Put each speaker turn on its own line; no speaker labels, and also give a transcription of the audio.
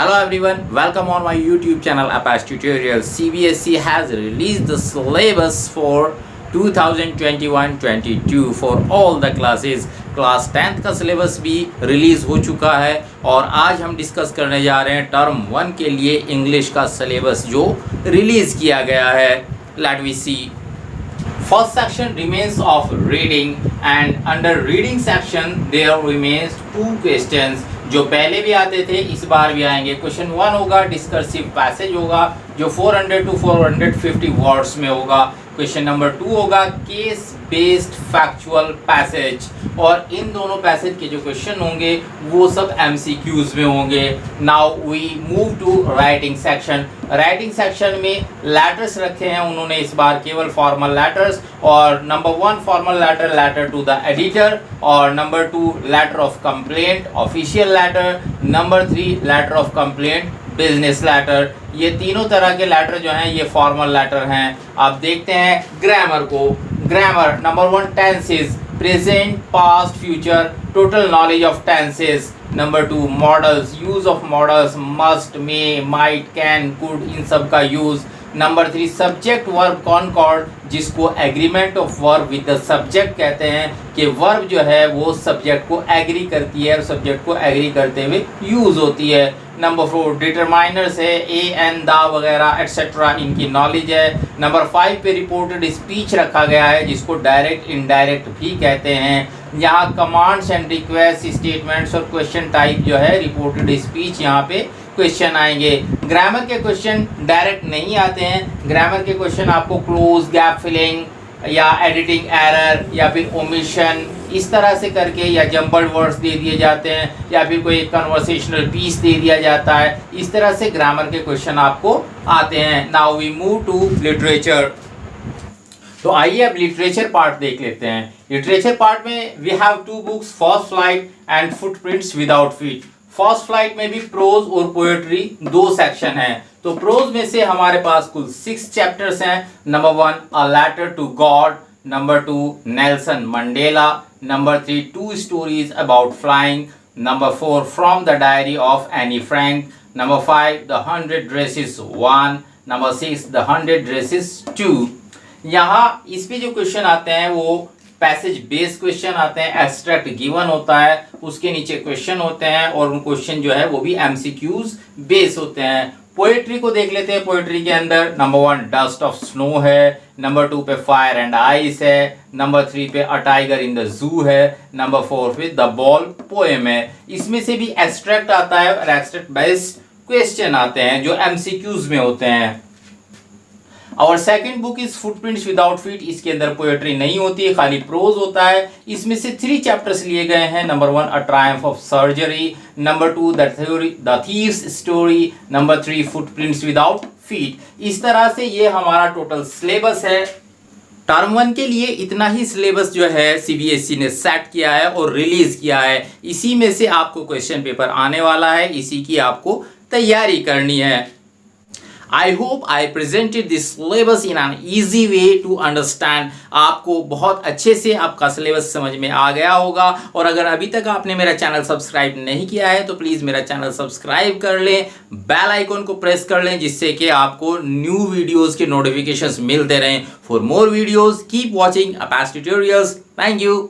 Hello everyone, welcome on my YouTube channel Apache Tutorials. CBSE has released the syllabus for 2021-22 for all the classes. Class 10th का syllabus भी release हो चुका है और आज हम डिस्कस करने जा रहे हैं टर्म 1 के लिए इंग्लिश का सिलेबस जो रिलीज़ किया गया है. Let we see. First section remains of reading and under reading section there remains two questions जो पहले भी आते थे इस बार भी आएंगे. क्वेश्चन 1 होगा डिस्कर्सिव पैसेज होगा जो 400 to 450 वर्ड्स में होगा. क्वेश्चन नंबर 2 होगा केस बेस्ड फैक्चुअल पैसेज और इन दोनों पैसेज के जो क्वेश्चन होंगे वो सब एमसीक्यूज में होंगे. Now we move to writing section. Writing section में लेटर्स रखे हैं उन्होंने इस बार केवल फॉर्मल लेटर्स और number 1 formal letter letter to the editor और number 2 letter of complaint official letter, number 3 letter of complaint business letter. ये तीनों तरह के लेटर जो हैं ये फॉर्मल लेटर हैं. आप देखते हैं ग्रामर को. Grammar number 1 tenses present past future total knowledge of tenses. Number 2 modals use of modals must may might can could इन सब का use. Number 3 subject verb concord जिसको agreement of verb with the subject कहते हैं कि verb जो है वो सब्जेक्ट को एग्री करती है और सब्जेक्ट को एग्री करते हुए यूज होती है. नंबर 4 डिटरमाइनर्स है ए एन दा वगैरह एट्सेट्रा इनकी नॉलेज है. नंबर 5 पे रिपोर्टेड स्पीच रखा गया है जिसको डायरेक्ट इनडायरेक्ट भी कहते हैं. यहाँ कमांड्स एंड रिक्वेस्ट स्टेटमेंट्स और क्वेश्चन टाइप जो है रिपोर्टेड स्पीच यहाँ पे क्वेश्चन आएंगे. ग्रामर के क्वेश्चन डायरेक्ट नहीं आते हैं. ग्रामर के क्वेश्चन आपको क्लोज गैप फिलिंग या एडिटिंग एरर या फिर ओमिशन इस तरह से करके या जम्बल्ड वर्ड्स दे दिए जाते हैं या फिर कोई कन्वर्सेशनल पीस दे दिया जाता है. इस तरह से ग्रामर के क्वेश्चन आपको आते हैं. Now we move to literature. तो आइए अब लिटरेचर पार्ट देख लेते हैं. लिटरेचर पार्ट में we have 2 books first flight and footprints without feet. First flight में भी प्रोज और पोएट्री 2 सेक्शन हैं. तो प्रोज में से हमारे पास कुल 6 चैप्टर्स हैं. Number 1 a letter to God, number 2 Nelson Mandela, number 3 2 stories about flying, number 4 from the diary of Anne Frank, number 5 the 100 dresses 1, number 6 the 100 dresses 2. यहाँ इस पे जो क्वेश्चन आते हैं वो पैसेज बेस्ड क्वेश्चन आते हैं. एब्स्ट्रैक्ट गिवन होता है उसके नीचे क्वेश्चन होते हैं और उन क्वेश्चन जो है वो भी एमसीक्यूज बेस होते हैं. पोएट्री को देख लेते हैं. पोएट्री के अंदर नंबर 1 डस्ट ऑफ स्नो है, नंबर 2 पे फायर एंड आइस है, नंबर 3 पे a tiger in the zoo है, नंबर 4 पे द बॉल पोएम है. इसमें से भी एब्स्ट्रैक्ट आता है और एब्स्ट्रैक्ट बेस्ड क्वेश्चन आते हैं जो एमसीक्यूज में होते हैं. और second book is footprints without feet. इसके अंदर पोएट्री नहीं होती है, खाली प्रोज होता है. इसमें से 3 चैप्टर्स लिए गए हैं. Number 1 a Triumph of surgery, number 2 the thieves story, number 3 footprints without feet. इस तरह से ये हमारा टोटल सिलेबस है. टर्म 1 के लिए इतना ही सिलेबस जो है सीबीएसई ने सेट किया है और रिलीज किया है. इसी में से आपको क्वेश्चन पेपर आने वाला है, इसी की आपको तैयारी करनी है. I hope I presented this syllabus in an easy way to understand. आपको बहुत अच्छे से आपका सिलेबस समझ में आ गया होगा. और अगर अभी तक आपने मेरा चैनल सब्सक्राइब नहीं किया है तो प्लीज़ मेरा चैनल सब्सक्राइब कर लें, बेल आइकॉन को प्रेस कर लें जिससे कि आपको न्यू वीडियोस के नोटिफिकेशंस मिलते रहें. For more videos keep watching Apache tutorials. Thank you.